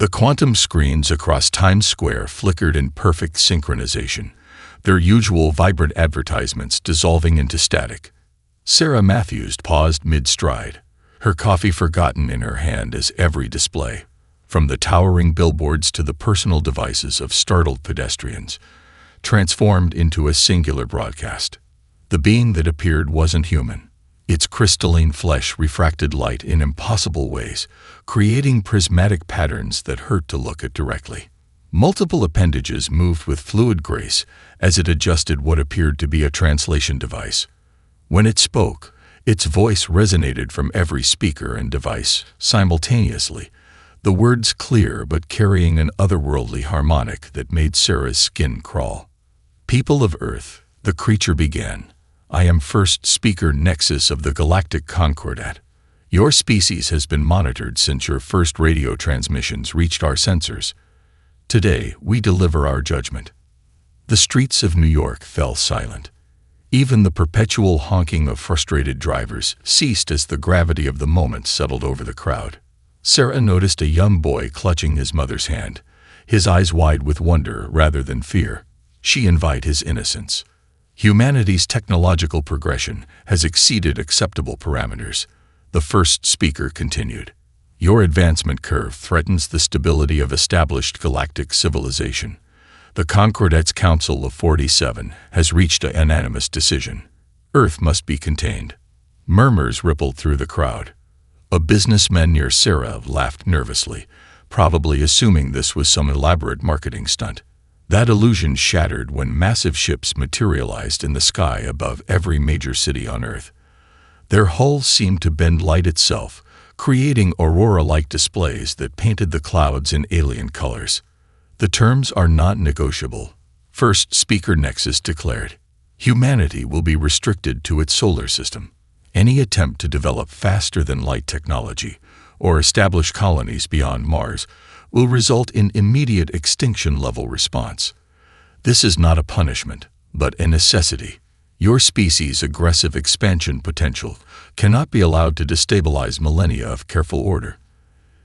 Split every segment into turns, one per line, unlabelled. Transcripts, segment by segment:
The quantum screens across Times Square flickered in perfect synchronization, their usual vibrant advertisements dissolving into static. Sarah Matthews paused mid-stride, her coffee forgotten in her hand as every display, from the towering billboards to the personal devices of startled pedestrians, transformed into a singular broadcast. The being that appeared wasn't human. Its crystalline flesh refracted light in impossible ways, creating prismatic patterns that hurt to look at directly. Multiple appendages moved with fluid grace as it adjusted what appeared to be a translation device. When it spoke, its voice resonated from every speaker and device simultaneously, the words clear but carrying an otherworldly harmonic that made Sarah's skin crawl. "People of Earth," the creature began, "I am first speaker Nexus of the Galactic Concordat. Your species has been monitored since your first radio transmissions reached our sensors. Today, we deliver our judgment." The streets of New York fell silent. Even the perpetual honking of frustrated drivers ceased as the gravity of the moment settled over the crowd. Sarah noticed a young boy clutching his mother's hand, his eyes wide with wonder rather than fear. She envied his innocence. Humanity's technological progression has exceeded acceptable parameters, the first speaker continued. Your advancement curve threatens the stability of established galactic civilization. The Concordat's Council of 47 has reached a unanimous decision. Earth must be contained. Murmurs rippled through the crowd. A businessman near Sarah laughed nervously, probably assuming this was some elaborate marketing stunt. That illusion shattered when massive ships materialized in the sky above every major city on Earth. Their hulls seemed to bend light itself, creating aurora-like displays that painted the clouds in alien colors. The terms are not negotiable, First Speaker Nexus declared. Humanity will be restricted to its solar system. Any attempt to develop faster-than-light technology or establish colonies beyond Mars will result in immediate extinction-level response. This is not a punishment, but a necessity. Your species' aggressive expansion potential cannot be allowed to destabilize millennia of careful order.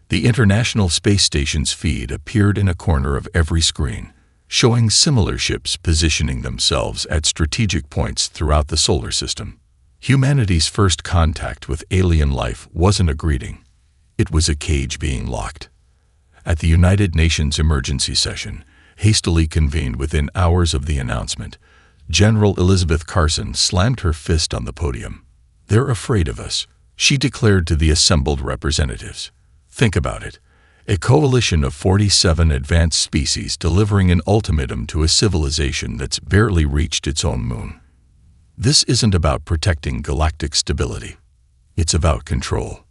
The International Space Station's feed appeared in a corner of every screen, showing similar ships positioning themselves at strategic points throughout the solar system. Humanity's first contact with alien life wasn't a greeting. It was a cage being locked. At the United Nations emergency session, hastily convened within hours of the announcement, General Elizabeth Carson slammed her fist on the podium. "They're afraid of us," she declared to the assembled representatives. Think about it. A coalition of 47 advanced species delivering an ultimatum to a civilization that's barely reached its own moon. This isn't about protecting galactic stability. It's about control.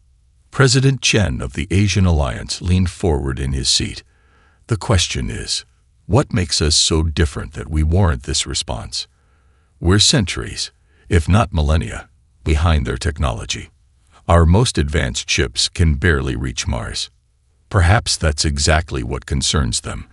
President Chen of the Asian Alliance leaned forward in his seat. The question is, what makes us so different that we warrant this response? We're centuries, if not millennia, behind their technology. Our most advanced ships can barely reach Mars. Perhaps that's exactly what concerns them.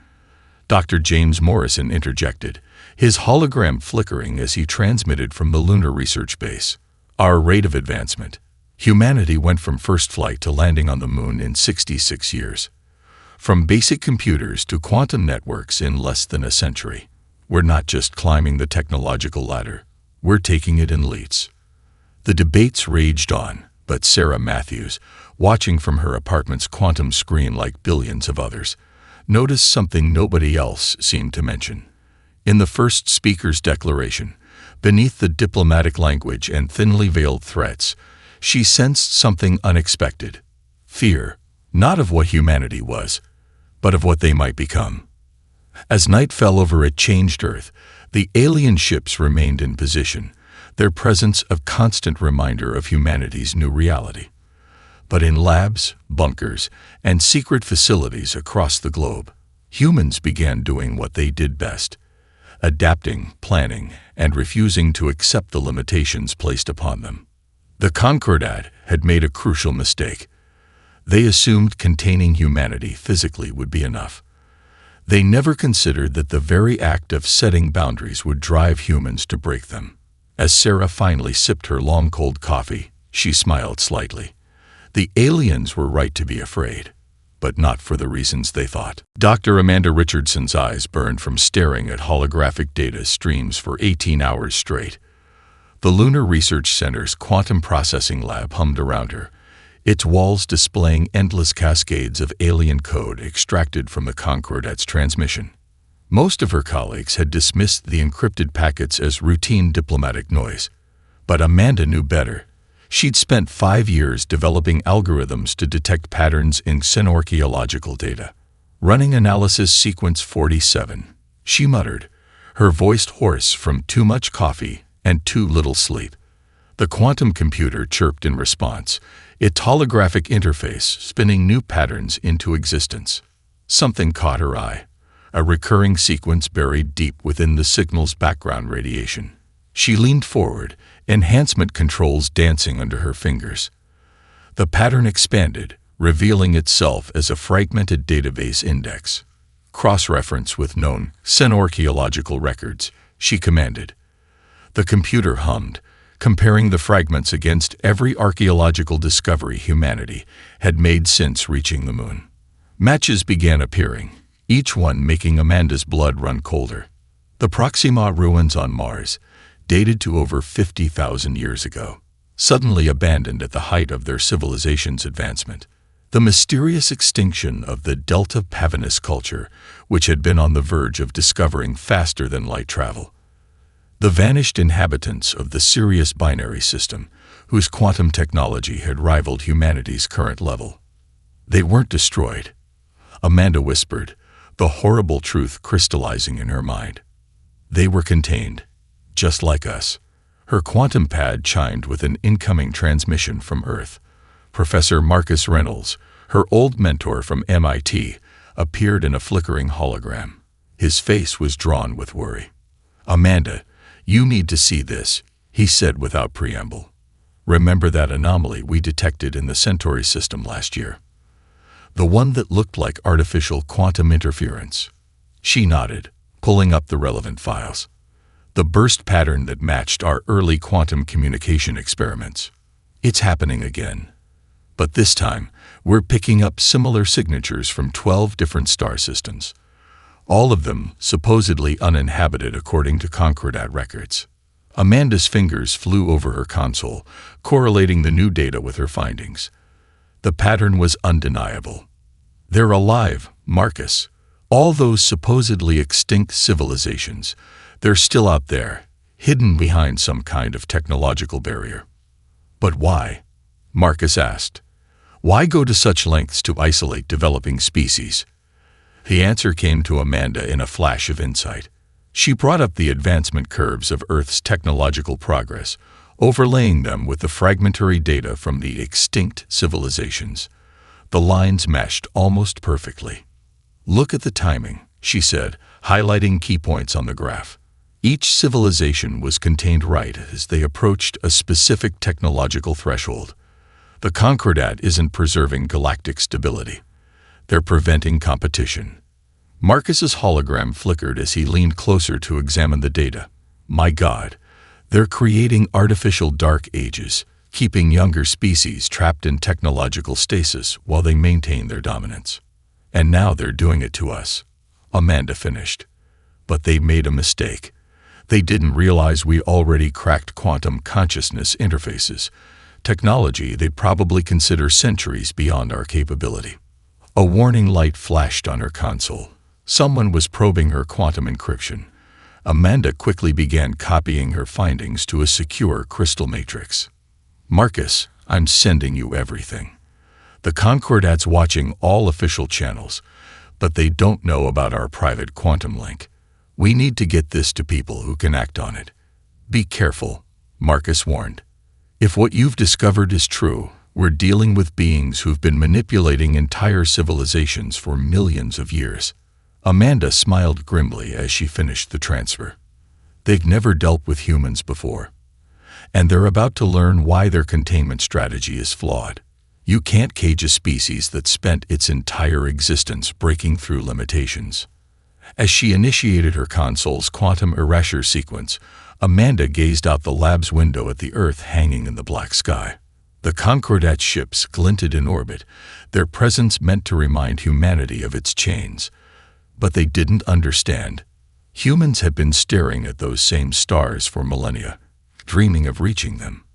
Dr. James Morrison interjected, his hologram flickering as he transmitted from the Lunar Research Base. Our rate of advancement. Humanity went from first flight to landing on the moon in 66 years. From basic computers to quantum networks in less than a century. We're not just climbing the technological ladder. We're taking it in leaps. The debates raged on, but Sarah Matthews, watching from her apartment's quantum screen like billions of others, noticed something nobody else seemed to mention. In the first speaker's declaration, beneath the diplomatic language and thinly veiled threats, she sensed something unexpected. Fear, not of what humanity was, but of what they might become. As night fell over a changed Earth, the alien ships remained in position, their presence a constant reminder of humanity's new reality. But in labs, bunkers, and secret facilities across the globe, humans began doing what they did best: adapting, planning, and refusing to accept the limitations placed upon them. The Concordat had made a crucial mistake. They assumed containing humanity physically would be enough. They never considered that the very act of setting boundaries would drive humans to break them. As Sarah finally sipped her long cold coffee, she smiled slightly. The aliens were right to be afraid. but not for the reasons they thought. Dr. Amanda Richardson's eyes burned from staring at holographic data streams for 18 hours straight. The Lunar Research Center's quantum processing lab hummed around her, its walls displaying endless cascades of alien code extracted from the Concordat's transmission. Most of her colleagues had dismissed the encrypted packets as routine diplomatic noise, but Amanda knew better. She'd spent 5 years developing algorithms to detect patterns in xenorchaeological data. Running analysis sequence 47, she muttered, her voice hoarse from too much coffee and too little sleep. The quantum computer chirped in response, its holographic interface spinning new patterns into existence. Something caught her eye, a recurring sequence buried deep within the signal's background radiation. She leaned forward, enhancement controls dancing under her fingers. The pattern expanded, revealing itself as a fragmented database index. Cross-reference with known xenorchaeological records, she commanded. The computer hummed, comparing the fragments against every archaeological discovery humanity had made since reaching the moon. Matches began appearing, each one making Amanda's blood run colder. The Proxima ruins on Mars, dated to over 50,000 years ago, suddenly abandoned at the height of their civilization's advancement. The mysterious extinction of the Delta Pavinus culture, which had been on the verge of discovering faster-than-light travel. The vanished inhabitants of the Sirius binary system, whose quantum technology had rivaled humanity's current level. They weren't destroyed, Amanda whispered, the horrible truth crystallizing in her mind. They were contained. Just like us. Her quantum pad chimed with an incoming transmission from Earth. Professor Marcus Reynolds, her old mentor from MIT, appeared in a flickering hologram. His face was drawn with worry. "Amanda, you need to see this," he said without preamble. "Remember that anomaly we detected in the Centauri system last year? The one that looked like artificial quantum interference?" She nodded, pulling up the relevant files. The burst pattern that matched our early quantum communication experiments. It's happening again. But this time, we're picking up similar signatures from 12 different star systems. All of them supposedly uninhabited according to Concordat records. Amanda's fingers flew over her console, correlating the new data with her findings. The pattern was undeniable. They're alive, Marcus. All those supposedly extinct civilizations, they're still out there, hidden behind some kind of technological barrier. But why? Marcus asked. Why go to such lengths to isolate developing species? The answer came to Amanda in a flash of insight. She brought up the advancement curves of Earth's technological progress, overlaying them with the fragmentary data from the extinct civilizations. The lines meshed almost perfectly. "Look at the timing," she said, highlighting key points on the graph. Each civilization was contained right as they approached a specific technological threshold. The Concordat isn't preserving galactic stability. They're preventing competition. Marcus's hologram flickered as he leaned closer to examine the data. My God, they're creating artificial dark ages, keeping younger species trapped in technological stasis while they maintain their dominance. And now they're doing it to us. Amanda finished. But they made a mistake. They didn't realize we already cracked quantum consciousness interfaces, technology they'd probably consider centuries beyond our capability. A warning light flashed on her console. Someone was probing her quantum encryption. Amanda quickly began copying her findings to a secure crystal matrix. Marcus, I'm sending you everything. The Concordat's watching all official channels, but they don't know about our private quantum link. We need to get this to people who can act on it. Be careful, Marcus warned. If what you've discovered is true, we're dealing with beings who've been manipulating entire civilizations for millions of years. Amanda smiled grimly as she finished the transfer. They've never dealt with humans before. And they're about to learn why their containment strategy is flawed. You can't cage a species that spent its entire existence breaking through limitations. As she initiated her console's quantum erasure sequence, Amanda gazed out the lab's window at the Earth hanging in the black sky. The Concordat ships glinted in orbit, their presence meant to remind humanity of its chains. But they didn't understand. Humans had been staring at those same stars for millennia, dreaming of reaching them.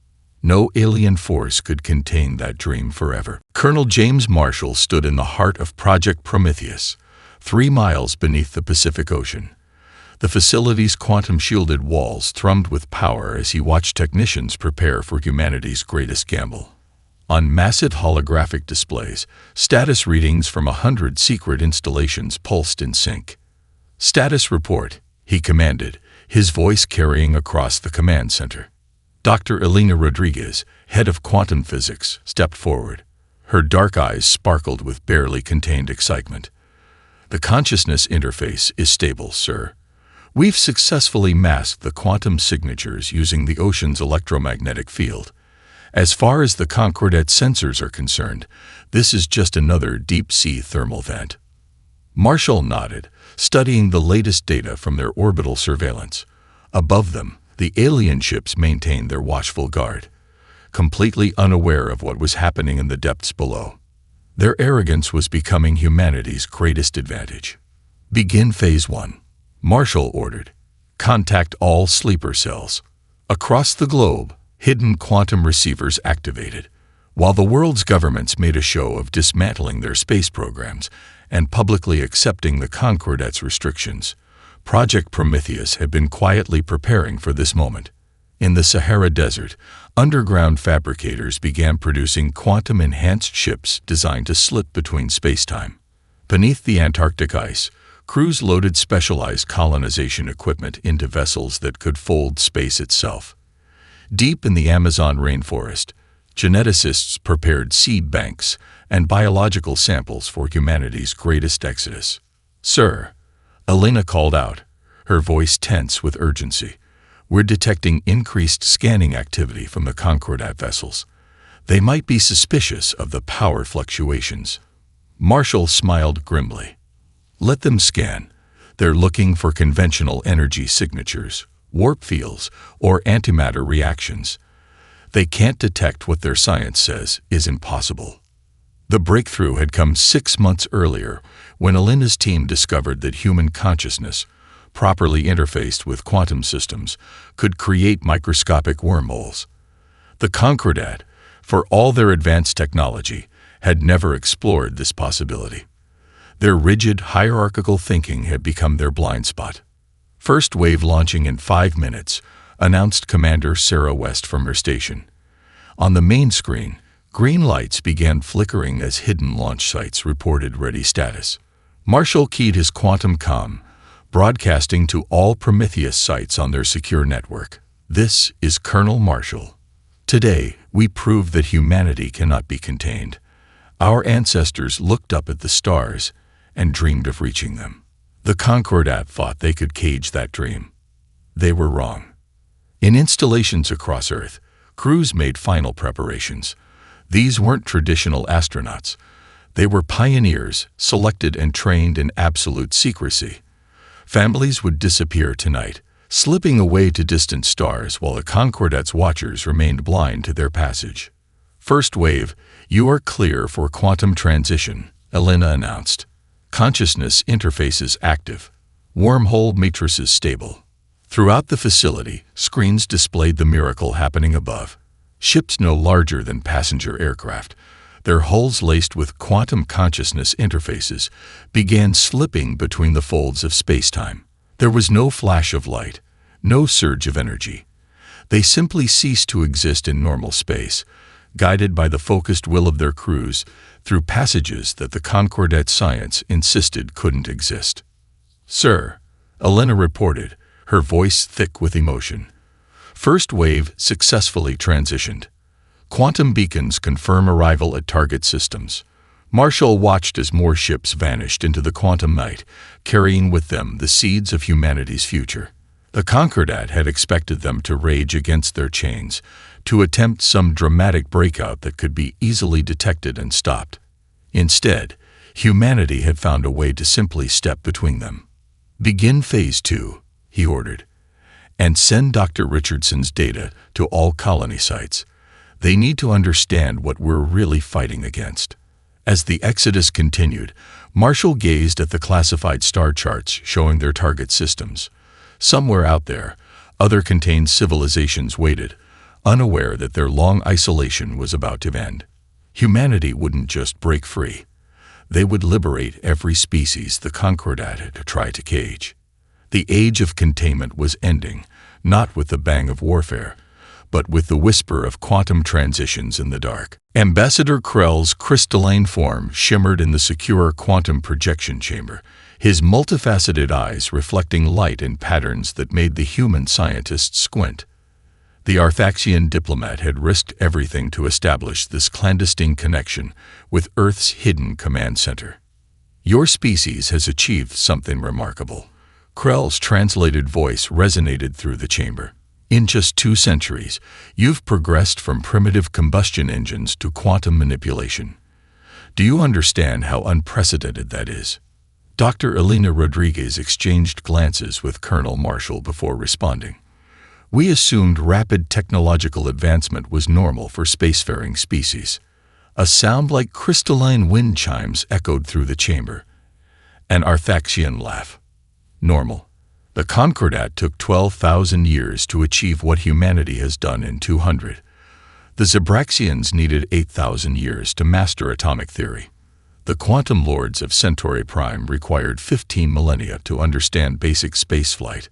No alien force could contain that dream forever. Colonel James Marshall stood in the heart of Project Prometheus, 3 miles beneath the Pacific Ocean. The facility's quantum-shielded walls thrummed with power as he watched technicians prepare for humanity's greatest gamble. On massive holographic displays, status readings from 100 secret installations pulsed in sync. "Status report," he commanded, his voice carrying across the command center. Dr. Elena Rodriguez, head of quantum physics, stepped forward. Her dark eyes sparkled with barely contained excitement. "The consciousness interface is stable, sir. We've successfully masked the quantum signatures using the ocean's electromagnetic field. As far as the Concordat sensors are concerned, this is just another deep-sea thermal vent." Marshall nodded, studying the latest data from their orbital surveillance. Above them, the alien ships maintained their watchful guard, completely unaware of what was happening in the depths below. Their arrogance was becoming humanity's greatest advantage. "Begin Phase 1. Marshall ordered. "Contact all sleeper cells." Across the globe, hidden quantum receivers activated. While the world's governments made a show of dismantling their space programs and publicly accepting the Concordat's restrictions, Project Prometheus had been quietly preparing for this moment. In the Sahara Desert, underground fabricators began producing quantum-enhanced ships designed to slip between space-time. Beneath the Antarctic ice, crews loaded specialized colonization equipment into vessels that could fold space itself. Deep in the Amazon rainforest, geneticists prepared seed banks and biological samples for humanity's greatest exodus. "Sir," Elena called out, her voice tense with urgency, "we're detecting increased scanning activity from the Concordat vessels. They might be suspicious of the power fluctuations." Marshall smiled grimly. "Let them scan. They're looking for conventional energy signatures, warp fields, or antimatter reactions. They can't detect what their science says is impossible." The breakthrough had come 6 months earlier when Elena's team discovered that human consciousness, properly interfaced with quantum systems, could create microscopic wormholes. The Concordat, for all their advanced technology, had never explored this possibility. Their rigid, hierarchical thinking had become their blind spot. "First wave launching in 5 minutes," announced Commander Sarah West from her station. On the main screen, green lights began flickering as hidden launch sites reported ready status. Marshall keyed his quantum comm, broadcasting to all Prometheus sites on their secure network. "This is Colonel Marshall. Today, we prove that humanity cannot be contained. Our ancestors looked up at the stars and dreamed of reaching them. The Concordat thought they could cage that dream. They were wrong." In installations across Earth, crews made final preparations. These weren't traditional astronauts. They were pioneers, selected and trained in absolute secrecy. Families would disappear tonight, slipping away to distant stars while the Concordat's watchers remained blind to their passage. "First wave, you are clear for quantum transition," Elena announced. "Consciousness interfaces active. Wormhole matrices stable." Throughout the facility, screens displayed the miracle happening above. Ships no larger than passenger aircraft, their hulls laced with quantum consciousness interfaces, began slipping between the folds of spacetime. There was no flash of light, no surge of energy. They simply ceased to exist in normal space, guided by the focused will of their crews through passages that the Concordat science insisted couldn't exist. "Sir," Elena reported, her voice thick with emotion. "First wave successfully transitioned. Quantum beacons confirm arrival at target systems." Marshall watched as more ships vanished into the quantum night, carrying with them the seeds of humanity's future. The Concordat had expected them to rage against their chains, to attempt some dramatic breakout that could be easily detected and stopped. Instead, humanity had found a way to simply step between them. "Begin Phase 2, he ordered, "and send Dr. Richardson's data to all colony sites. They need to understand what we're really fighting against. As the exodus continued, Marshall gazed at the classified star charts showing their target systems. Somewhere out there, other contained civilizations waited, unaware that their long isolation was about to end. Humanity wouldn't just break free. They would liberate every species the Concordat had tried to cage. The age of containment was ending, not with the bang of warfare, but with the whisper of quantum transitions in the dark. Ambassador Krell's crystalline form shimmered in the secure quantum projection chamber, his multifaceted eyes reflecting light in patterns that made the human scientists squint. The Arthaxian diplomat had risked everything to establish this clandestine connection with Earth's hidden command center. Your species has achieved something remarkable. Krell's translated voice resonated through the chamber. In just 2 centuries, you've progressed from primitive combustion engines to quantum manipulation. Do you understand how unprecedented that is? Dr. Elena Rodriguez exchanged glances with Colonel Marshall before responding. We assumed rapid technological advancement was normal for spacefaring species. A sound like crystalline wind chimes echoed through the chamber. An Arthaxian laugh. Normal. The Concordat took 12,000 years to achieve what humanity has done in 200. The Zabraxians needed 8,000 years to master atomic theory. The quantum lords of Centauri Prime required 15 millennia to understand basic spaceflight.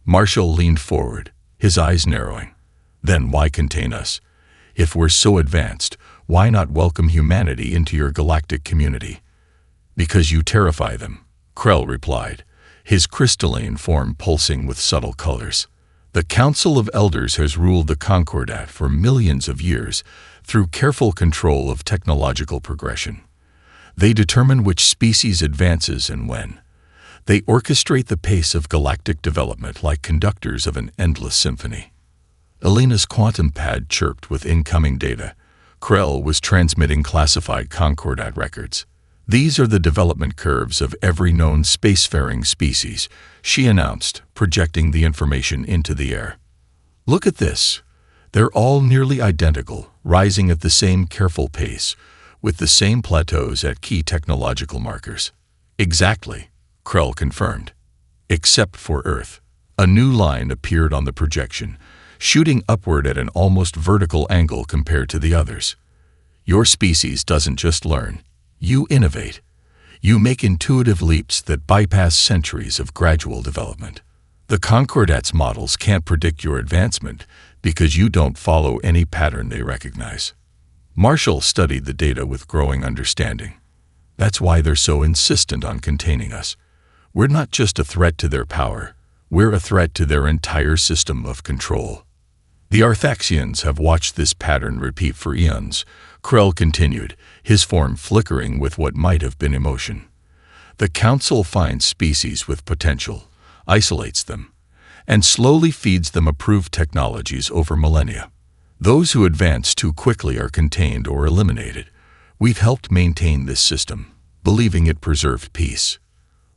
Marshall leaned forward, his eyes narrowing. Then why contain us? If we're so advanced, why not welcome humanity into your galactic community? Because you terrify them, Krell replied, his crystalline form pulsing with subtle colors. The Council of Elders has ruled the Concordat for millions of years through careful control of technological progression. They determine which species advances and when. They orchestrate the pace of galactic development like conductors of an endless symphony. Elena's quantum pad chirped with incoming data. Krell was transmitting classified Concordat records. These are the development curves of every known spacefaring species, she announced, projecting the information into the air. Look at this. They're all nearly identical, rising at the same careful pace, with the same plateaus at key technological markers. Exactly, Krell confirmed. Except for Earth. A new line appeared on the projection, shooting upward at an almost vertical angle compared to the others. Your species doesn't just learn. You innovate. You make intuitive leaps that bypass centuries of gradual development. The Concordat's models can't predict your advancement because you don't follow any pattern they recognize. Marshall studied the data with growing understanding. That's why they're so insistent on containing us. We're not just a threat to their power. We're a threat to their entire system of control. The Arthaxians have watched this pattern repeat for eons, Krell continued, his form flickering with what might have been emotion. The Council finds species with potential, isolates them, and slowly feeds them approved technologies over millennia. Those who advance too quickly are contained or eliminated. We've helped maintain this system, believing it preserved peace.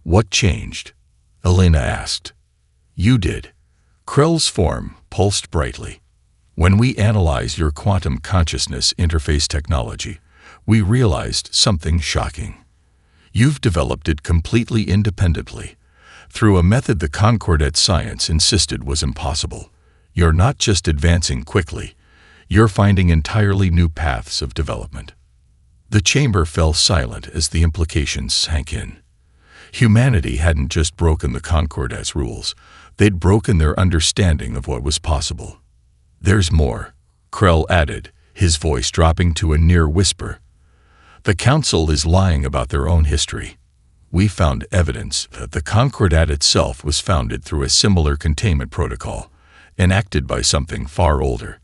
What changed? Elena asked. You did. Krell's form pulsed brightly. When we analyzed your quantum consciousness interface technology, we realized something shocking. You've developed it completely independently, through a method the Concordat science insisted was impossible. You're not just advancing quickly, you're finding entirely new paths of development. The chamber fell silent as the implications sank in. Humanity hadn't just broken the Concordat's rules, they'd broken their understanding of what was possible. There's more, Krell added, his voice dropping to a near whisper. The Council is lying about their own history. We found evidence that the Concordat itself was founded through a similar containment protocol, enacted by something far older.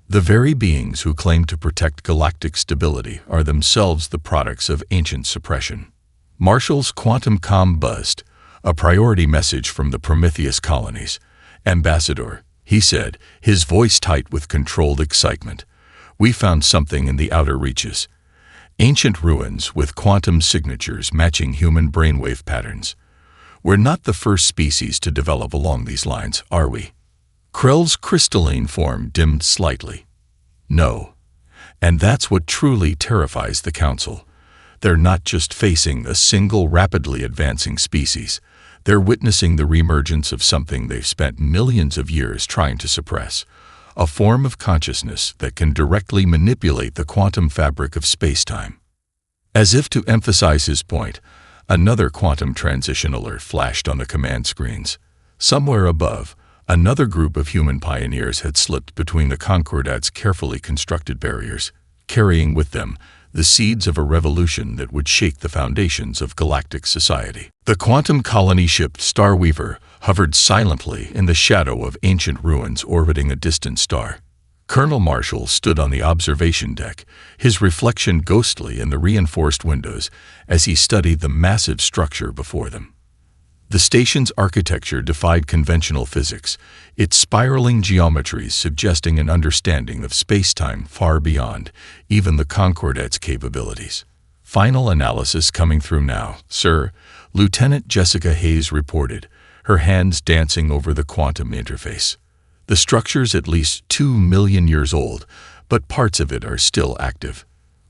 The very beings who claim to protect galactic stability are themselves the products of ancient suppression. Marshall's quantum comm buzzed, a priority message from the Prometheus colonies. Ambassador, he said, his voice tight with controlled excitement. We found something in the outer reaches. Ancient ruins with quantum signatures matching human brainwave patterns. We're not the first species to develop along these lines, are we? Krell's crystalline form dimmed slightly. No, And that's what truly terrifies the Council. They're not just facing a single rapidly advancing species. They're witnessing the reemergence of something they've spent millions of years trying to suppress, a form of consciousness that can directly manipulate the quantum fabric of space-time. As if to emphasize his point, another quantum transition alert flashed on the command screens. Somewhere above, another group of human pioneers had slipped between the Concordat's carefully constructed barriers, carrying with them the seeds of a revolution that would shake the foundations of galactic society. The quantum colony ship Starweaver hovered silently in the shadow of ancient ruins orbiting a distant star. Colonel Marshall stood on the observation deck, his reflection ghostly in the reinforced windows as he studied the massive structure before them. The station's architecture defied conventional physics, its spiraling geometries suggesting an understanding of space-time far beyond even the Concordat's capabilities. Final analysis coming through now, sir, Lieutenant Jessica Hayes reported, her hands dancing over the quantum interface. The structure's at least 2 million years old, but parts of it are still active.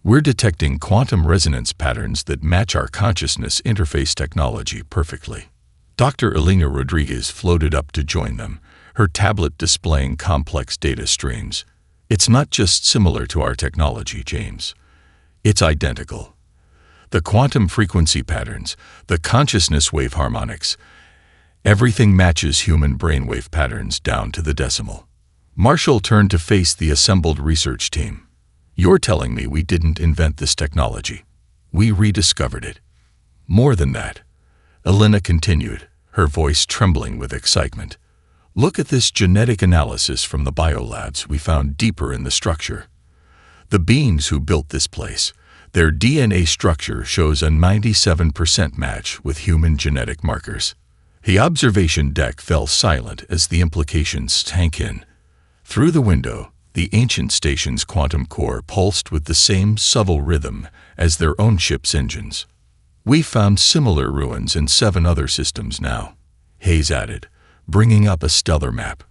We're detecting quantum resonance patterns that match our consciousness interface technology perfectly. Dr. Elena Rodriguez floated up to join them, her tablet displaying complex data streams. It's not just similar to our technology, James. It's identical. The quantum frequency patterns, the consciousness wave harmonics, everything matches human brainwave patterns down to the decimal. Marshall turned to face the assembled research team. You're telling me we didn't invent this technology. We rediscovered it. More than that. Elena continued, her voice trembling with excitement. Look at this genetic analysis from the biolabs we found deeper in the structure. The beings who built this place, their DNA structure shows a 97% match with human genetic markers. The observation deck fell silent as the implications sank in. Through the window, the ancient station's quantum core pulsed with the same subtle rhythm as their own ship's engines. We found similar ruins in 7 other systems now, Hayes added, bringing up a stellar map.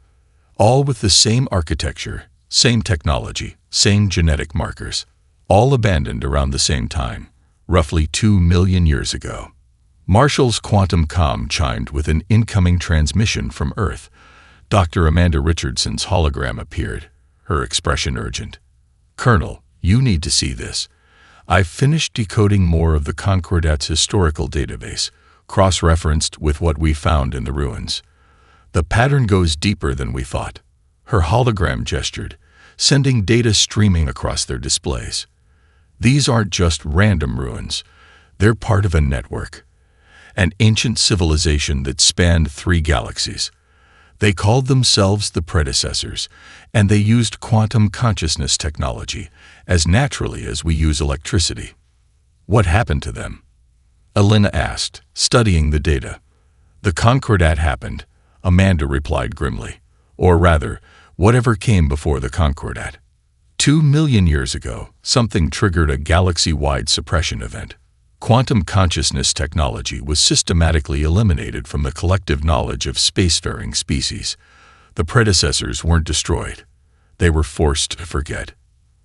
All with the same architecture, same technology, same genetic markers, all abandoned around the same time, roughly 2 million years ago. Marshall's quantum comm chimed with an incoming transmission from Earth. Dr. Amanda Richardson's hologram appeared, her expression urgent. Colonel, you need to see this. I've finished decoding more of the Concordat's historical database, cross-referenced with what we found in the ruins. The pattern goes deeper than we thought. Her hologram gestured, sending data streaming across their displays. These aren't just random ruins. They're part of a network, an ancient civilization that spanned 3 galaxies. They called themselves the predecessors, and they used quantum consciousness technology as naturally as we use electricity. What happened to them? Elena asked, studying the data. The Concordat happened, Amanda replied grimly. Or rather, whatever came before the Concordat. 2 million years ago, something triggered a galaxy-wide suppression event. Quantum consciousness technology was systematically eliminated from the collective knowledge of spacefaring species. The predecessors weren't destroyed. They were forced to forget.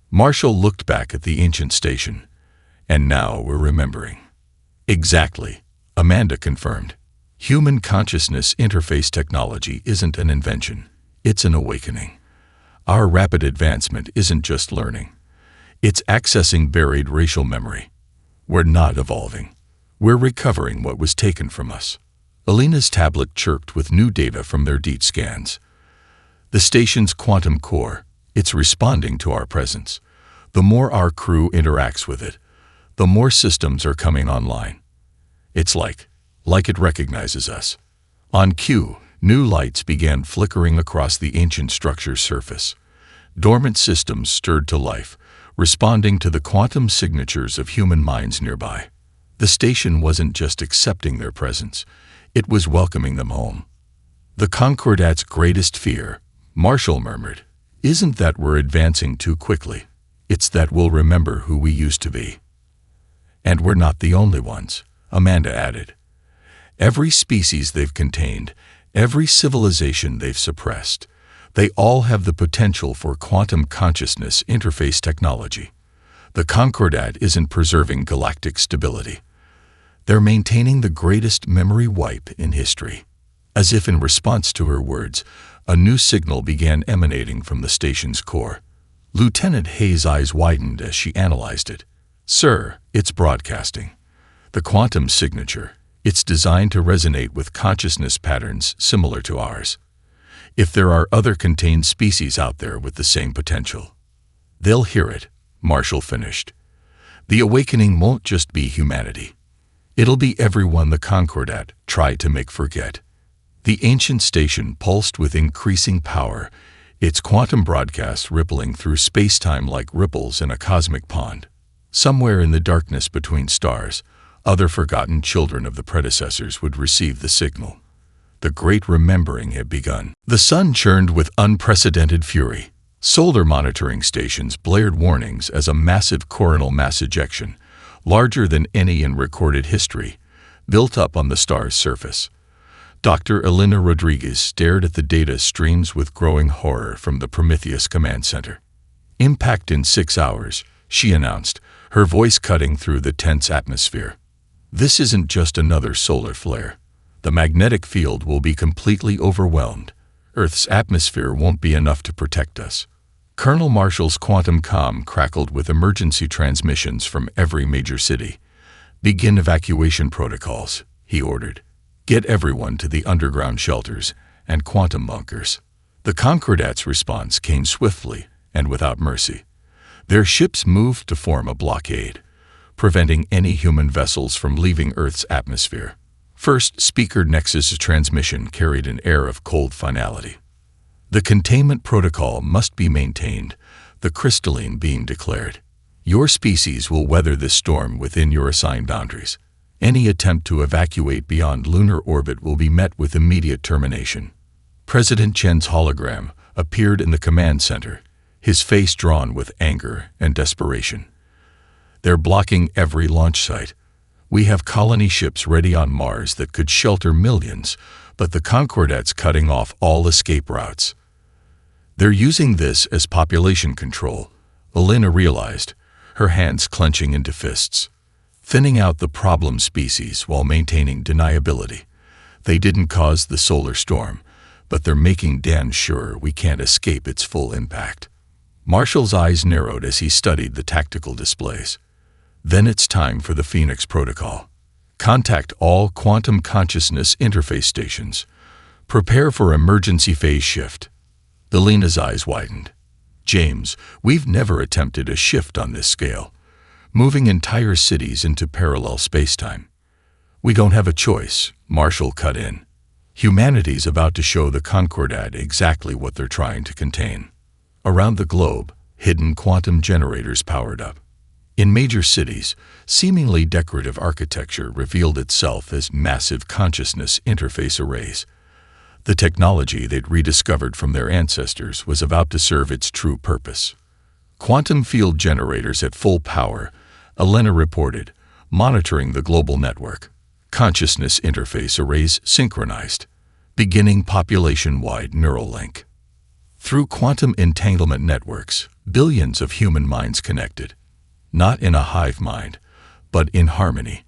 Marshall looked back at the ancient station. And now we're remembering. Exactly, Amanda confirmed. Human consciousness interface technology isn't an invention. It's an awakening. Our rapid advancement isn't just learning. It's accessing buried racial memory. We're not evolving. We're recovering what was taken from us. Elena's tablet chirped with new data from their DEET scans. The station's quantum core, it's responding to our presence. The more our crew interacts with it, the more systems are coming online. It's like it recognizes us. On cue, new lights began flickering across the ancient structure's surface. Dormant systems stirred to life, responding to the quantum signatures of human minds nearby. The station wasn't just accepting their presence, it was welcoming them home. The Concordat's greatest fear, Marshall murmured, isn't that we're advancing too quickly. It's that we'll remember who we used to be. And we're not the only ones, Amanda added. Every species they've contained, every civilization they've suppressed, They all have the potential for quantum consciousness interface technology. The Concordat isn't preserving galactic stability. They're maintaining the greatest memory wipe in history. As if in response to her words, a new signal began emanating from the station's core. Lieutenant Hayes' eyes widened as she analyzed it. "Sir, it's broadcasting. The quantum signature. It's designed to resonate with consciousness patterns similar to ours. If there are other contained species out there with the same potential, they'll hear it," Marshall finished. "The awakening won't just be humanity. It'll be everyone the Concordat tried to make forget." The ancient station pulsed with increasing power, its quantum broadcasts rippling through space-time like ripples in a cosmic pond. Somewhere in the darkness between stars, other forgotten children of the predecessors would receive the signal. The great remembering had begun. The sun churned with unprecedented fury. Solar monitoring stations blared warnings as a massive coronal mass ejection, larger than any in recorded history, built up on the star's surface. Dr. Elena Rodriguez stared at the data streams with growing horror from the Prometheus Command Center. "Impact in 6 hours," she announced, her voice cutting through the tense atmosphere. "This isn't just another solar flare. The magnetic field will be completely overwhelmed. Earth's atmosphere won't be enough to protect us." Colonel Marshall's quantum comm crackled with emergency transmissions from every major city. "Begin evacuation protocols," he ordered. "Get everyone to the underground shelters and quantum bunkers." The Concordat's response came swiftly and without mercy. Their ships moved to form a blockade, preventing any human vessels from leaving Earth's atmosphere. First Speaker Nexus's transmission carried an air of cold finality. "The containment protocol must be maintained," the crystalline being declared. "Your species will weather this storm within your assigned boundaries. Any attempt to evacuate beyond lunar orbit will be met with immediate termination." President Chen's hologram appeared in the command center, his face drawn with anger and desperation. "They're blocking every launch site. We have colony ships ready on Mars that could shelter millions, but the Concordat's cutting off all escape routes. They're using this as population control," Elena realized, her hands clenching into fists. "Thinning out the problem species while maintaining deniability. They didn't cause the solar storm, but they're making damn sure we can't escape its full impact." Marshall's eyes narrowed as he studied the tactical displays. "Then it's time for the Phoenix Protocol. Contact all quantum consciousness interface stations. Prepare for emergency phase shift." Elena's eyes widened. "James, we've never attempted a shift on this scale, moving entire cities into parallel spacetime." "We don't have a choice," Marshall cut in. "Humanity's about to show the Concordat exactly what they're trying to contain." Around the globe, hidden quantum generators powered up. In major cities, seemingly decorative architecture revealed itself as massive consciousness interface arrays. The technology they'd rediscovered from their ancestors was about to serve its true purpose. "Quantum field generators at full power," Elena reported, monitoring the global network. "Consciousness interface arrays synchronized. Beginning population-wide neural link." Through quantum entanglement networks, billions of human minds connected. Not in a hive mind, but in harmony,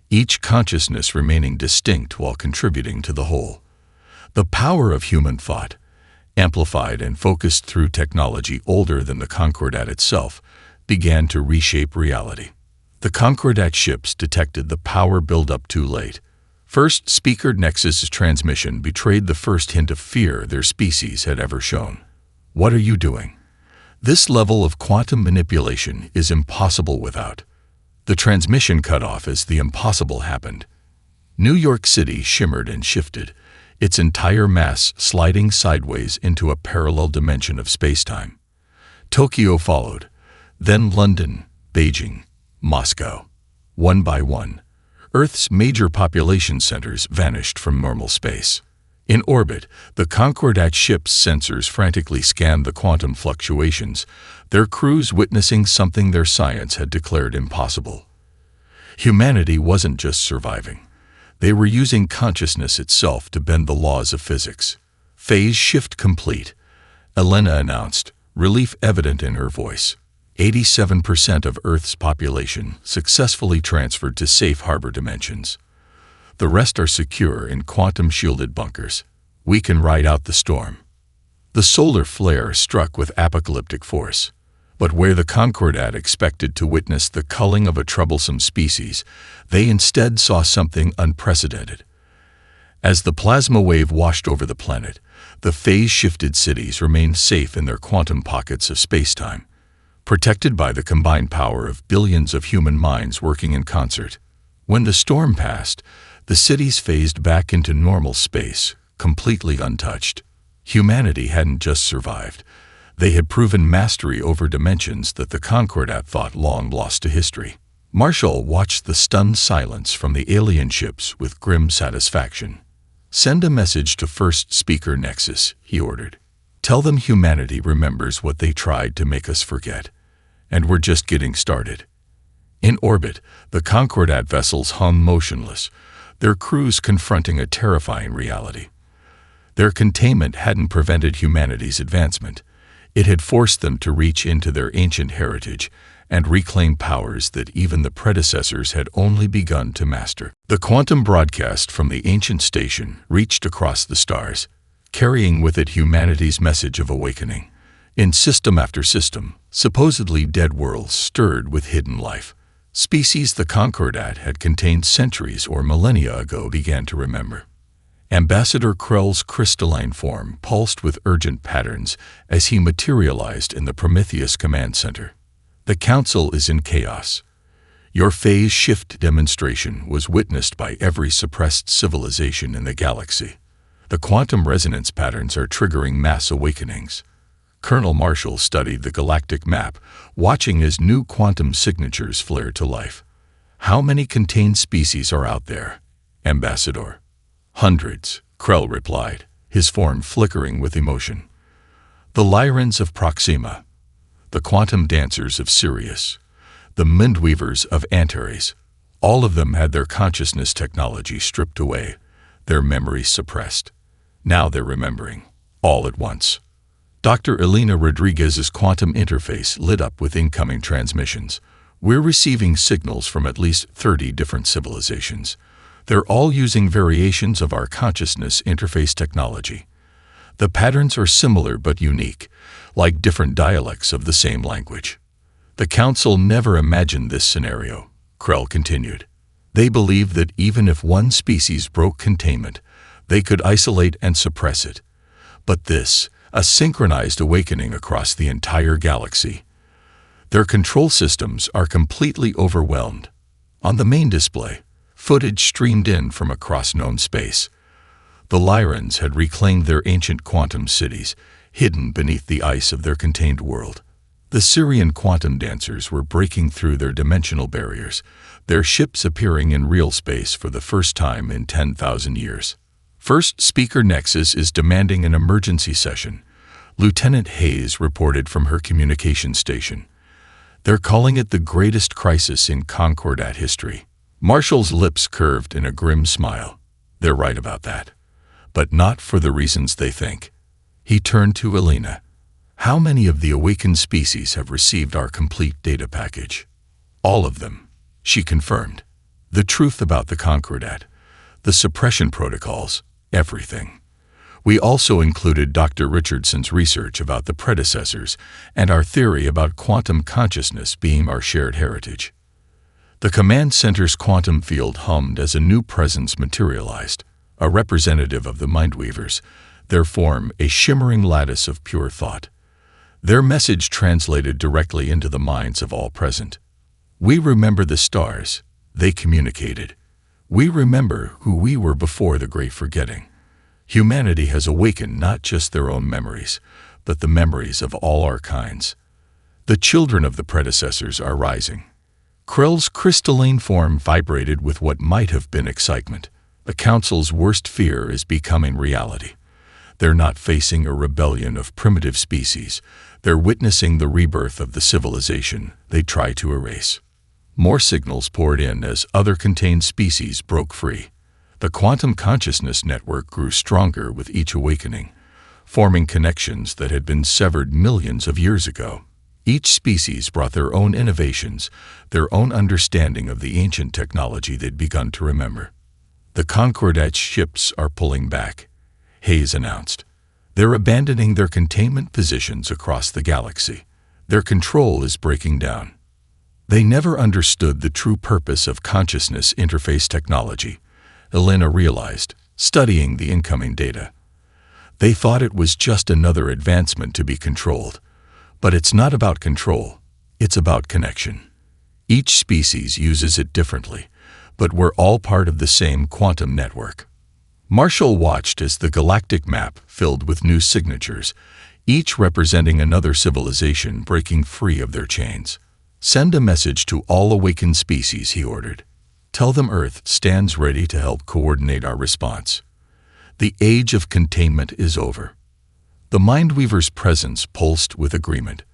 each consciousness remaining distinct while contributing to the whole. The power of human thought, amplified and focused through technology older than the Concordat itself, began to reshape reality. The Concordat ships detected the power buildup too late. First Speaker Nexus's transmission betrayed the first hint of fear their species had ever shown. "What are you doing? This level of quantum manipulation is impossible without." The transmission cut off as the impossible happened. New York City shimmered and shifted, its entire mass sliding sideways into a parallel dimension of spacetime. Tokyo followed, then London, Beijing, Moscow. One by one, Earth's major population centers vanished from normal space. In orbit, the Concordat ship's sensors frantically scanned the quantum fluctuations, their crews witnessing something their science had declared impossible. Humanity wasn't just surviving. They were using consciousness itself to bend the laws of physics. Phase shift complete. Elena announced, relief evident in her voice. 87% of Earth's population successfully transferred to safe harbor dimensions. The rest are secure in quantum-shielded bunkers. We can ride out the storm. The solar flare struck with apocalyptic force. But where the Concordat expected to witness the culling of a troublesome species, they instead saw something unprecedented. As the plasma wave washed over the planet, the phase-shifted cities remained safe in their quantum pockets of spacetime, protected by the combined power of billions of human minds working in concert. When the storm passed, the cities phased back into normal space, completely untouched. Humanity hadn't just survived. They had proven mastery over dimensions that the Concordat thought long lost to history. Marshall watched the stunned silence from the alien ships with grim satisfaction. "Send a message to First Speaker Nexus," he ordered. "Tell them humanity remembers what they tried to make us forget, and we're just getting started." In orbit, the Concordat vessels hung motionless, their crews confronting a terrifying reality. Their containment hadn't prevented humanity's advancement. It had forced them to reach into their ancient heritage and reclaim powers that even the predecessors had only begun to master. The quantum broadcast from the ancient station reached across the stars, carrying with it humanity's message of awakening. In system after system, supposedly dead worlds stirred with hidden life. Species the Concordat had contained centuries or millennia ago began to remember. Ambassador Krell's crystalline form pulsed with urgent patterns as he materialized in the Prometheus Command Center. "The Council is in chaos. Your phase shift demonstration was witnessed by every suppressed civilization in the galaxy. The quantum resonance patterns are triggering mass awakenings." Colonel Marshall studied the galactic map, watching as new quantum signatures flared to life. "How many contained species are out there, Ambassador?" "Hundreds," Krell replied, his form flickering with emotion. "The Lyrans of Proxima, the quantum dancers of Sirius, the Mindweavers of Antares, all of them had their consciousness technology stripped away, their memories suppressed. Now they're remembering, all at once." Dr. Elena Rodriguez's quantum interface lit up with incoming transmissions. "We're receiving signals from at least 30 different civilizations. They're all using variations of our consciousness interface technology. The patterns are similar but unique, like different dialects of the same language." "The Council never imagined this scenario," Krell continued. "They believed that even if one species broke containment, they could isolate and suppress it. But this, a synchronized awakening across the entire galaxy. Their control systems are completely overwhelmed. On the main display, footage streamed in from across known space. The Lyrans had reclaimed their ancient quantum cities, hidden beneath the ice of their contained world. The Syrian quantum dancers were breaking through their dimensional barriers, their ships appearing in real space for the first time in 10,000 years. "First Speaker Nexus is demanding an emergency session," Lieutenant Hayes reported from her communication station. "They're calling it the greatest crisis in Concordat history." Marshall's lips curved in a grim smile. "They're right about that. But not for the reasons they think." He turned to Elena. "How many of the awakened species have received our complete data package?" "All of them," she confirmed. "The truth about the Concordat, the suppression protocols, everything. We also included Dr. Richardson's research about the predecessors and our theory about quantum consciousness being our shared heritage." The command center's quantum field hummed as a new presence materialized, a representative of the Mindweavers, their form a shimmering lattice of pure thought. Their message translated directly into the minds of all present. "We remember the stars," they communicated. "We remember who we were before the Great Forgetting. Humanity has awakened not just their own memories, but the memories of all our kinds. The children of the predecessors are rising." Krell's crystalline form vibrated with what might have been excitement. The Council's worst fear is becoming reality. They're not facing a rebellion of primitive species. They're witnessing the rebirth of the civilization they try to erase. More signals poured in as other contained species broke free. The quantum consciousness network grew stronger with each awakening. forming connections that had been severed millions of years ago. Each species brought their own innovations, their own understanding of the ancient technology they'd begun to remember. "The Concordat's ships are pulling back," Hayes announced. "They're abandoning their containment positions across the galaxy. Their control is breaking down." They never understood the true purpose of consciousness interface technology, Elena realized, studying the incoming data. They thought it was just another advancement to be controlled. But it's not about control, it's about connection. Each species uses it differently, but we're all part of the same quantum network. Marshall watched as the galactic map filled with new signatures, each representing another civilization breaking free of their chains. "Send a message to all awakened species," he ordered. "Tell them Earth stands ready to help coordinate our response. The age of containment is over." The Mindweaver's presence pulsed with agreement.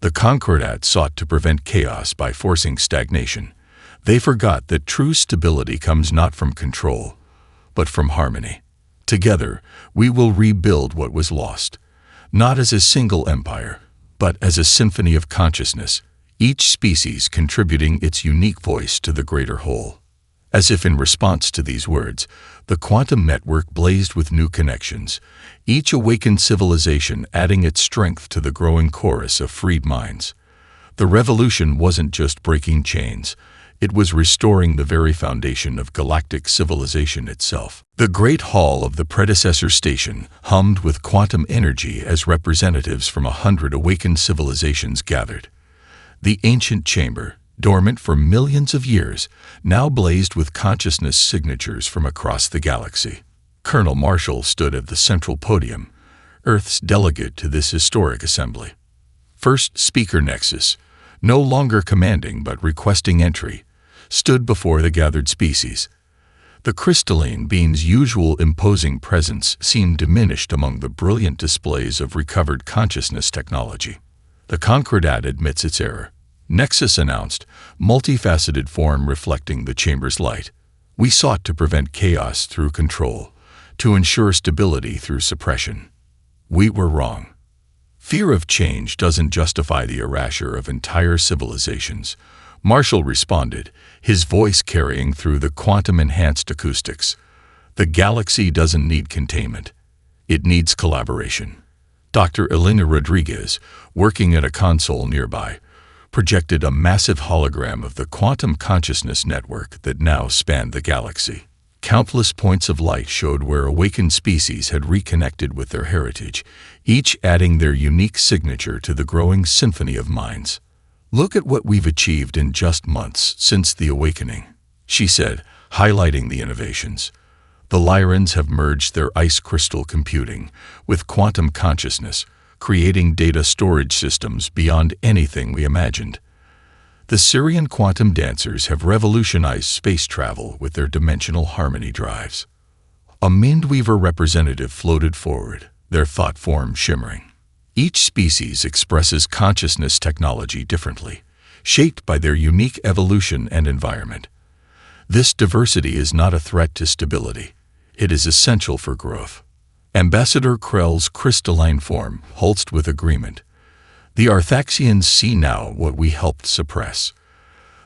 The Concordat sought to prevent chaos by forcing stagnation. They forgot that true stability comes not from control, but from harmony. "Together, we will rebuild what was lost, not as a single empire, but as a symphony of consciousness, each species contributing its unique voice to the greater whole." As if in response to these words, the quantum network blazed with new connections, each awakened civilization adding its strength to the growing chorus of freed minds. The revolution wasn't just breaking chains, it was restoring the very foundation of galactic civilization itself. The great hall of the predecessor station hummed with quantum energy as representatives from 100 awakened civilizations gathered. The ancient chamber, dormant for millions of years, now blazed with consciousness signatures from across the galaxy. Colonel Marshall stood at the central podium, Earth's delegate to this historic assembly. First Speaker Nexus, no longer commanding but requesting entry, stood before the gathered species. The crystalline being's usual imposing presence seemed diminished among the brilliant displays of recovered consciousness technology. "The Concordat admits its error," Nexus announced, multifaceted form reflecting the chamber's light. "We sought to prevent chaos through control, to ensure stability through suppression. We were wrong. Fear of change doesn't justify the erasure of entire civilizations," Marshall responded, his voice carrying through the quantum-enhanced acoustics. "The galaxy doesn't need containment. It needs collaboration." Dr. Elena Rodriguez, working at a console nearby, projected a massive hologram of the quantum consciousness network that now spanned the galaxy. Countless points of light showed where awakened species had reconnected with their heritage, each adding their unique signature to the growing symphony of minds. "Look at what we've achieved in just months since the awakening," she said, highlighting the innovations. "The Lyrans have merged their ice crystal computing with quantum consciousness, creating data storage systems beyond anything we imagined. The Syrian quantum dancers have revolutionized space travel with their dimensional harmony drives." A Mindweaver representative floated forward, their thought form shimmering. "Each species expresses consciousness technology differently, shaped by their unique evolution and environment. This diversity is not a threat to stability. It is essential for growth." Ambassador Krell's crystalline form pulsed with agreement. "The Arthaxians see now what we helped suppress.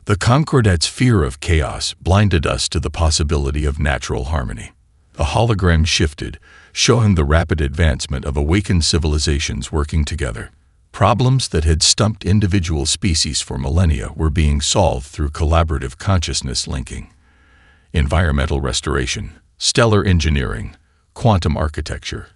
The Concordat's fear of chaos blinded us to the possibility of natural harmony." The hologram shifted, showing the rapid advancement of awakened civilizations working together. Problems that had stumped individual species for millennia were being solved through collaborative consciousness linking. Environmental restoration, stellar engineering, quantum architecture,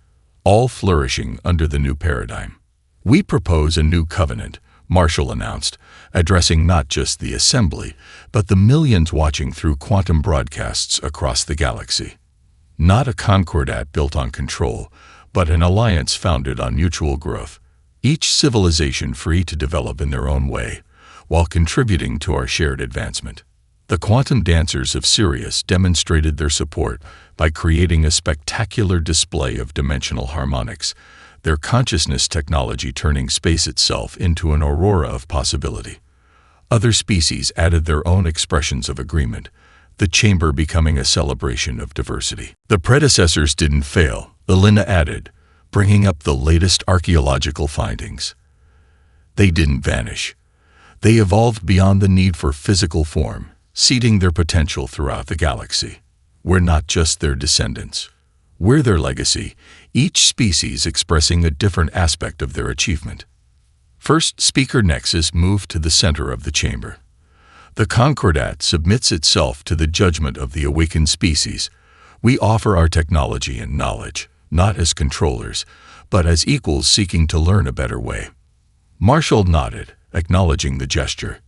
all flourishing under the new paradigm. "We propose a new covenant," Marshall announced, addressing not just the assembly, but the millions watching through quantum broadcasts across the galaxy. Not a Concordat built on control, but an alliance founded on mutual growth. Each civilization free to develop in their own way, while contributing to our shared advancement. The quantum dancers of Sirius demonstrated their support by creating a spectacular display of dimensional harmonics, their consciousness technology turning space itself into an aurora of possibility. Other species added their own expressions of agreement, the chamber becoming a celebration of diversity. "The predecessors didn't fail," Elena added, bringing up the latest archaeological findings. They didn't vanish. They evolved beyond the need for physical form, seeding their potential throughout the galaxy. We're not just their descendants. We're their legacy, each species expressing a different aspect of their achievement. First Speaker Nexus moved to the center of the chamber. The Concordat submits itself to the judgment of the awakened species. We offer our technology and knowledge, not as controllers, but as equals seeking to learn a better way. Marshall nodded, acknowledging the gesture.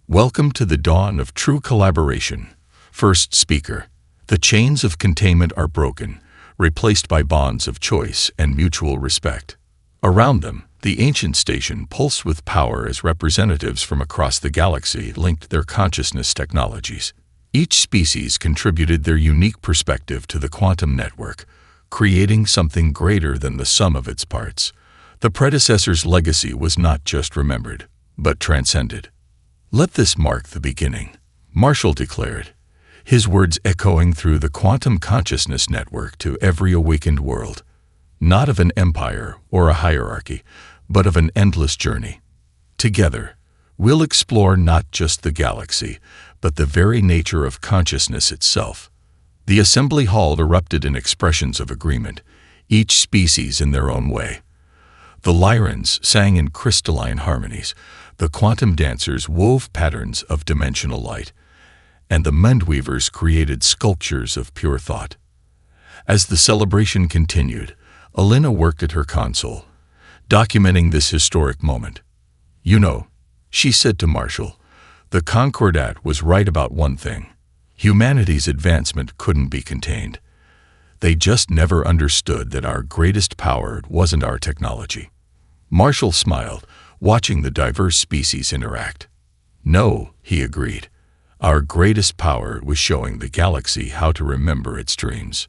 Welcome to the dawn of true collaboration. First Speaker. The chains of containment are broken, replaced by bonds of choice and mutual respect. Around them, the ancient station pulsed with power as representatives from across the galaxy linked their consciousness technologies. Each species contributed their unique perspective to the quantum network, creating something greater than the sum of its parts. The predecessor's legacy was not just remembered, but transcended. Let this mark the beginning, Marshall declared, his words echoing through the quantum consciousness network to every awakened world. Not of an empire or a hierarchy, but of an endless journey. Together, we'll explore not just the galaxy, but the very nature of consciousness itself. The assembly hall erupted in expressions of agreement, each species in their own way. The Lyrans sang in crystalline harmonies, the quantum dancers wove patterns of dimensional light, and the Mendweavers created sculptures of pure thought. As the celebration continued, Alina worked at her console, documenting this historic moment. You know, she said to Marshall, the Concordat was right about one thing. Humanity's advancement couldn't be contained. They just never understood that our greatest power wasn't our technology. Marshall smiled, watching the diverse species interact. No, he agreed. Our greatest power was showing the galaxy how to remember its dreams.